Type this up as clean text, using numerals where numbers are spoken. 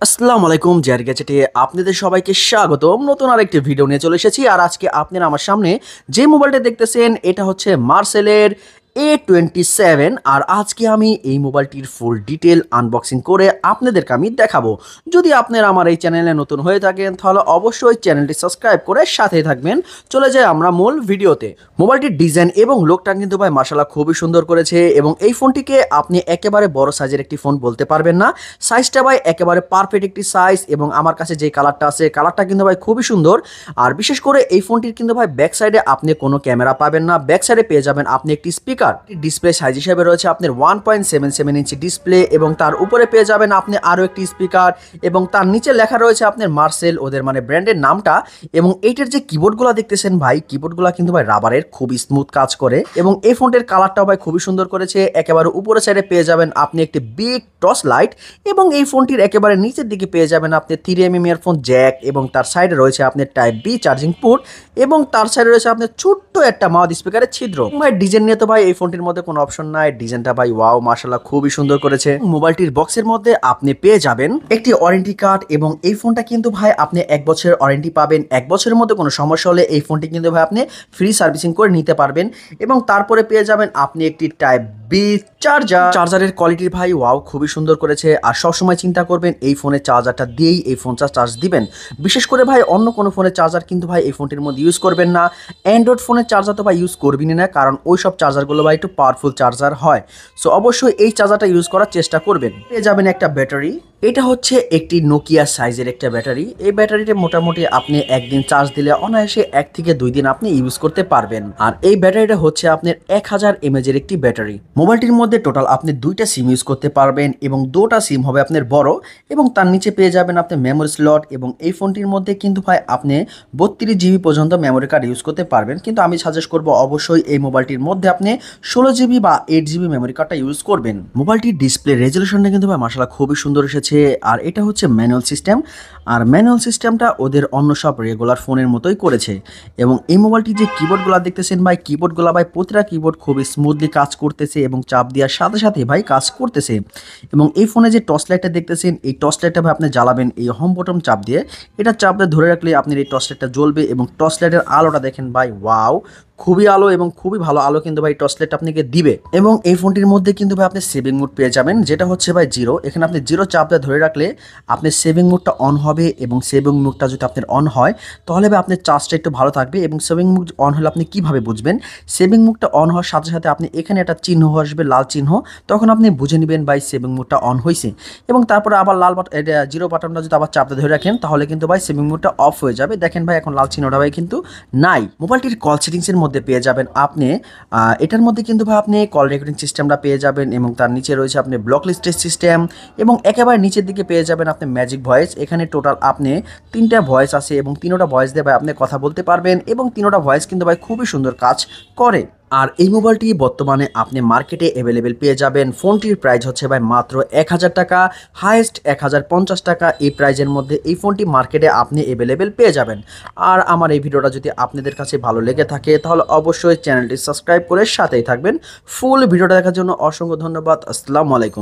আসসালামু আলাইকুম জেআর গ্যাজেটে আপনাদের সবাইকে স্বাগতম। নতুন আরেকটি ভিডিও নিয়ে চলে এসেছি। আর আজকে আপনারা আমার সামনে যে মোবাইলটা দেখতেছেন এটা হচ্ছে মার্সেলের A27। আর আজকে আমি এই মোবাইলটির ফুল ডিটেল আনবক্সিং করে আপনাদেরকে আমি দেখাবো। যদি আপনারা আমার এই চ্যানেলে নতুন হয়ে থাকেন তাহলে অবশ্যই চ্যানেলটি সাবস্ক্রাইব করে সাথেই থাকবেন। চলে যাই আমরা মূল ভিডিওতে। মোবাইলটির ডিজাইন এবং লুকটা কিন্তু ভাই মাশাআল্লাহ খুবই সুন্দর করেছে এবং এই ফোনটিকে আপনি একেবারে বড় সাইজের একটি ফোন বলতে পারবেন না। সাইজটা ভাই একেবারে পারফেক্ট একটি সাইজ এবং আমার কাছে যে কালারটা আছে কালারটা কিন্তু ভাই খুবই সুন্দর। আর বিশেষ করে এই ফোনটির কিন্তু ভাই ব্যাক সাইডে আপনি কোনো ক্যামেরা পাবেন না, ব্যাক সাইডে পেয়ে যাবেন আপনি একটি স্পিকার। ডিসপ্লে সাইজ হিসেবে রয়েছে আপনার 1.77 ইঞ্চি ডিসপ্লে এবং তার উপরে পেয়ে যাবেন আপনি আরও একটি স্পিকার এবং তার নিচে লেখা রয়েছে আপনার মার্সেল, ওদের মানে ব্র্যান্ডের নামটা। এবং এইটার যে কিবোর্ডগুলো দেখতেছেন ভাই, কিবোর্ডগুলো কিন্তু ভাই রাবারের খুবই স্মুথ কাজ করে এবং এই ফোনটির কালারটাও ভাই খুবই সুন্দর করেছে। একেবারে উপরে সাইডে পেয়ে যাবেন আপনি একটি বিগ টর্চ লাইট এবং এই ফোনটির একেবারে নিচের দিকে পেয়ে যাবেন আপনি 3mm ইয়ারফোন জ্যাক এবং তার সাইডে রয়েছে আপনার টাইপ বি চার্জিং পোর্ট এবং তার সাইডে রয়েছে আপনার ছোট্ট একটা মাউথ স্পিকারের ছিদ্র। ভাই ডিজাইন নিয়ে তো ভাই এই ফোনটির মধ্যে কোনো অপশন নাই, ডিজাইনটা ভাই ওয়াও মাশাআল্লাহ খুবই সুন্দর করেছে। মোবাইলটির বক্সের মধ্যে আপনি পেয়ে যাবেন একটি ওয়ারেন্টি কার্ড এবং এই ফোনটা কিন্তু ভাই আপনি 1 বছরের ওয়ারেন্টি পাবেন। 1 বছরের মধ্যে কোনো সমস্যা হলে এই ফোনটি কিন্তু ভাই আপনি ফ্রি সার্ভিসিং করে নিতে পারবেন এবং তারপরে পেয়ে যাবেন আপনি একটি টাইপ বি চার্জারের কোয়ালিটি ভাই ওয়াও খুবই সুন্দর করেছে। আর সবসময় চিন্তা করবেন এই ফোনের চার্জারটা দিয়েই এই ফোনটা চার্জ দিবেন। বিশেষ করে ভাই অন্য কোনো ফোনের চার্জার কিন্তু ভাই এই ফোনটির মধ্যে ইউজ করবেন না। অ্যান্ড্রয়েড ফোনের চার্জার তো ভাই ইউজ করবেনই না, কারণ ওই সব চার্জারগুলো ভাই একটু পাওয়ারফুল চার্জার হয়। সো অবশ্যই এই চার্জারটা ইউজ করার চেষ্টা করবেন। পেয়ে যাবেন একটা ব্যাটারি, এটা হচ্ছে একটি নোকিয়া সাইজের একটা ব্যাটারি। এই ব্যাটারিটা মোটামুটি আপনি একদিন চার্জ দিলে অনায়াসে 1 থেকে 2 দিন আপনি ইউজ করতে পারবেন। আর এই ব্যাটারিটা হচ্ছে আপনার 1000 mAh এর একটি ব্যাটারি। মোবাইলটির মধ্যে টোটাল আপনি 2টা সিম ইউজ করতে পারবেন এবং 2টা সিম হবে আপনার বড় এবং তার নিচে পেয়ে যাবেন আপনি মেমোরি স্লট এবং এই ফোনটির মধ্যে কিন্তু ভাই আপনি 32 GB পর্যন্ত মেমোরি কার্ড ইউজ করতে পারবেন। কিন্তু আমি সাজেস্ট করব অবশ্যই এই মোবাইলটির মধ্যে আপনি 16 GB বা 8 GB মেমোরি কার্ডটা ইউজ করবেন। মোবাইলটির ডিসপ্লে রেজলিউশনটা কিন্তু ভাই মাশাআল্লাহ খুবই সুন্দর এসেছে। আর এটা হচ্ছে ম্যানুয়াল সিস্টেম, আর ম্যানুয়াল সিস্টেমটা ওদের অন্য সব রেগুলার ফোনের মতোই করেছে। এবং এই মোবাইলটির যে কিবোর্ডগুলো দেখতেছেন ভাই, কিবোর্ডগুলো ভাই প্রতিটা কিবোর্ড খুবই স্মুথলি কাজ করতেছে এবং চাপ দেওয়ার সাথে সাথে ভাই কাজ করতেছে। এবং এই ফোনে যে টর্চ লাইটটা দেখতেছেন, এই টর্চ লাইটটা ভাই আপনি জ্বালাবেন এই হোম বটন চাপ দিয়ে, এটা চাপ দিয়ে ধরে রাখলে আপনার এই টর্চ লাইটটা জ্বলবে এবং টর্চ লাইটের আলোটা দেখেন ভাই ওয়াও খুবই আলো এবং খুবই ভালো আলো কিন্তু ভাই টর্চ লাইট আপনাকে দিবে। এবং এই ফোনটির মধ্যে কিন্তু ভাই আপনি সেভিং মোড পেয়ে যাবেন, যেটা হচ্ছে ভাই 0। এখানে আপনি 0 চাপ দিয়ে ধরে রাখলে আপনার সেভিং মোডটা অন হবে এবং সেভিং মোডটা যদি আপনার অন হয় তাহলে ভাই আপনার চার্জটা একটু ভালো থাকবে। এবং সেভিং মোড অন হলে আপনি কিভাবে বুঝবেন? সেভিং মোডটা অন হওয়ার সাথে সাথে আপনি এখানে একটা চিহ্ন আসবে, লাল চিহ্ন, তখন আপনি বুঝে নেবেন ভাই সেভিং মোডটা অন হয়েছে। এবং তারপরে আবার লাল বাটন 0 বাটনটা যদি আবার চাপ দিয়ে ধরে রাখেন তাহলে কিন্তু ভাই সেভিং মোডটা অফ হয়ে যাবে। দেখেন ভাই এখন লাল চিহ্নটা ভাই কিন্তু নাই। মোবাইলটির কল সেটিংসের মধ্যে পেয়ে যাবেন আপনি এটার মধ্যে কিন্তু ভাই আপনি কল রেকর্ডিং সিস্টেমটা পেয়ে যাবেন এবং তার নিচে রয়েছে আপনি ব্লক লিস্টের সিস্টেম এবং একেবারে নিচের দিকে পেয়ে যাবেন আপনি ম্যাজিক ভয়েস। এখানে টোটাল আপনি 3টা ভয়েস আছে এবং 3টা ভয়েস দিয়ে ভাই আপনি কথা বলতে পারবেন এবং 3টা ভয়েস কিন্তু ভাই খুবই সুন্দর কাজ করে। আর এই মোবাইলটি বর্তমানে আপনি মার্কেটে অ্যাভেলেবেল পেয়ে যাবেন। ফোনটির প্রাইস হচ্ছে ভাই মাত্র 1000 টাকা, হাইয়েস্ট 1050 টাকা। এই প্রাইজের মধ্যে এই ফোনটি মার্কেটে আপনি অ্যাভেলেবেল পেয়ে যাবেন। আর আমার এই ভিডিওটা যদি আপনাদের কাছে ভালো লেগে থাকে তাহলে অবশ্যই চ্যানেলটি সাবস্ক্রাইব করে সাথেই থাকবেন। ফুল ভিডিওটা দেখার জন্য অসংখ্য ধন্যবাদ। আসসালামু আলাইকুম।